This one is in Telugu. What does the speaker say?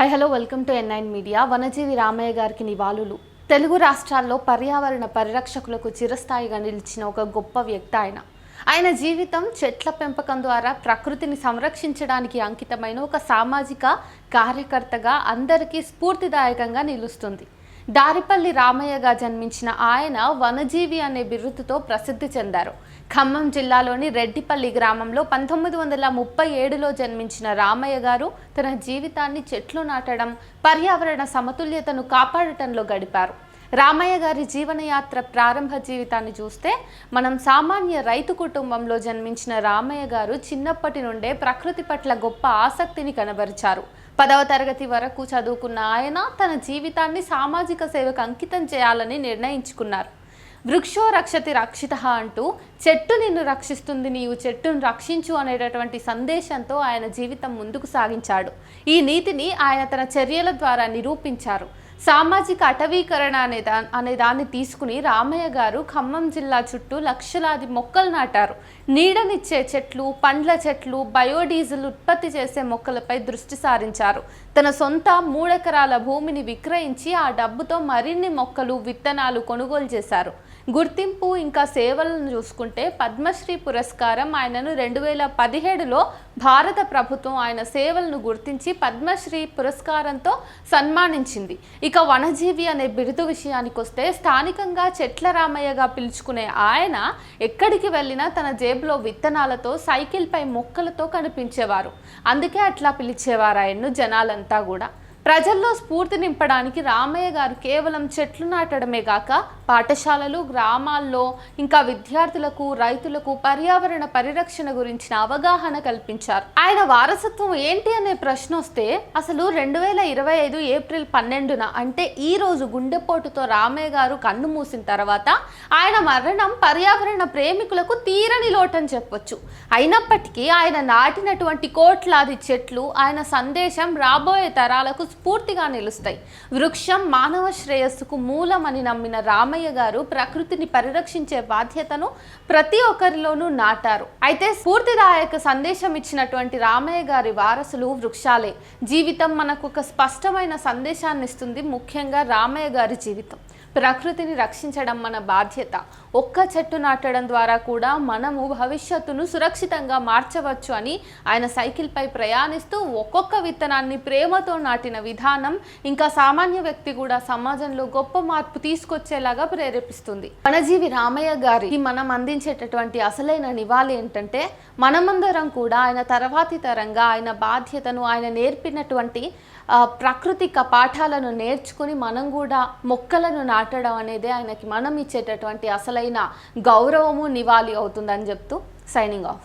Hi hello welcome to N9 media. Vanajeevi Ramaiah గారికి నివాళులు. తెలుగు రాష్ట్రాల్లో పర్యావరణ పరిరక్షకులకు చిరస్థాయిగా నిలిచిన ఒక గొప్ప వ్యక్తి ఆయన జీవితం చెట్ల పెంపకం ద్వారా ప్రకృతిని సంరక్షించడానికి అంకితమైన ఒక సామాజిక కార్యకర్తగా అందరికీ స్ఫూర్తిదాయకంగా నిలుస్తుంది. దారిపల్లి రామయ్యగా జన్మించిన ఆయన వనజీవి అనే బిరుదుతో ప్రసిద్ధి చెందారు. ఖమ్మం జిల్లాలోని రెడ్డిపల్లి గ్రామంలో 1937లో జన్మించిన రామయ్య గారు తన జీవితాన్ని చెట్లు నాటడం, పర్యావరణ సమతుల్యతను కాపాడటంలో గడిపారు. రామయ్య గారి జీవనయాత్ర ప్రారంభ జీవితాన్ని చూస్తే మనం సామాన్య రైతు కుటుంబంలో జన్మించిన రామయ్య గారు చిన్నప్పటి నుండే ప్రకృతి పట్ల గొప్ప ఆసక్తిని కనబరిచారు. 10వ తరగతి వరకు చదువుకున్న ఆయన తన జీవితాన్ని సామాజిక సేవకు అంకితం చేయాలని నిర్ణయించుకున్నారు. వృక్షో రక్షతి రక్షితః అంటూ చెట్టు నిన్ను రక్షిస్తుంది, నీవు చెట్టును రక్షించు అనేటటువంటి సందేశంతో ఆయన జీవితం ముందుకు సాగించాడు. ఈ నీతిని ఆయన తన చర్యల ద్వారా నిరూపించారు. సామాజిక అటవీకరణ అనే దాన్ని తీసుకుని రామయ్య గారు ఖమ్మం జిల్లా చుట్టూ లక్షలాది మొక్కలు నాటారు. నీడనిచ్చే చెట్లు, పండ్ల చెట్లు, బయోడీజిల్ ఉత్పత్తి చేసే మొక్కలపై దృష్టి సారించారు. తన సొంత 3 ఎకరాల భూమిని విక్రయించి ఆ డబ్బుతో మరిన్ని మొక్కలు, విత్తనాలు కొనుగోలు చేశారు. గుర్తింపు ఇంకా సేవలను చూసుకుంటే పద్మశ్రీ పురస్కారం ఆయనను 2017లో భారత ప్రభుత్వం ఆయన సేవలను గుర్తించి పద్మశ్రీ పురస్కారంతో సన్మానించింది. ఇక వనజీవి అనే బిరుదు విషయానికి వస్తే స్థానికంగా చెట్ల రామయ్యగా పిలుచుకునే ఆయన ఎక్కడికి వెళ్ళినా తన జేబులో విత్తనాలతో, సైకిల్పై మొక్కలతో కనిపించేవారు. అందుకే అట్లా పిలిచేవారు ఆయన్ను జనాలంతా కూడా. ప్రజల్లో స్ఫూర్తి నింపడానికి రామయ్య గారు కేవలం చెట్లు నాటడమే కాక పాఠశాలలు, గ్రామాల్లో ఇంకా విద్యార్థులకు, రైతులకు పర్యావరణ పరిరక్షణ గురించిన అవగాహన కల్పించారు. ఆయన వారసత్వం ఏంటి అనే ప్రశ్న వస్తే అసలు 2025 ఏప్రిల్ 12న అంటే ఈ రోజు గుండెపోటుతో రామయ్య గారు కన్ను మూసిన తర్వాత ఆయన మరణం పర్యావరణ ప్రేమికులకు తీరని లోటని చెప్పొచ్చు. అయినప్పటికీ ఆయన నాటినటువంటి కోట్లాది చెట్లు ఆయన సందేశం రాబోయే తరాలకు స్ఫూర్తిగా నిలుస్తాయి. వృక్షం మానవ శ్రేయస్సుకు మూలమని నమ్మిన రామయ్య గారు ప్రకృతిని పరిరక్షించే బాధ్యతను ప్రతి ఒక్కరిలోనూ నాటారు. అయితే స్ఫూర్తిదాయక సందేశం ఇచ్చినటువంటి రామయ్య గారి వారసులు వృక్షాలే. జీవితం మనకు ఒక స్పష్టమైన సందేశాన్ని ఇస్తుంది. ముఖ్యంగా రామయ్య గారి జీవితం ప్రకృతిని రక్షించడం మన బాధ్యత. ఒక్క చెట్టు నాటడం ద్వారా కూడా మనము భవిష్యత్తును సురక్షితంగా మార్చవచ్చు అని ఆయన సైకిల్పై ప్రయాణిస్తూ ఒక్కొక్క విత్తనాన్ని ప్రేమతో నాటిన విధానం ఇంకా సామాన్య వ్యక్తి కూడా సమాజంలో గొప్ప మార్పు తీసుకొచ్చేలాగా ప్రేరేపిస్తుంది. వనజీవి రామయ్య గారి మనం అందించేటటువంటి అసలైన నివాళి ఏంటంటే మనమందరం కూడా ఆయన తర్వాతి తరంగా ఆయన బాధ్యతను, ఆయన నేర్పినటువంటి ప్రాకృతిక పాఠాలను నేర్చుకుని మనం కూడా మొక్కలను నాటడం అనేది ఆయనకి మనం ఇచ్చేటటువంటి అసలైన గౌరవము, నివాళి అవుతుందని చెప్తూ సైనింగ్ ఆఫ్.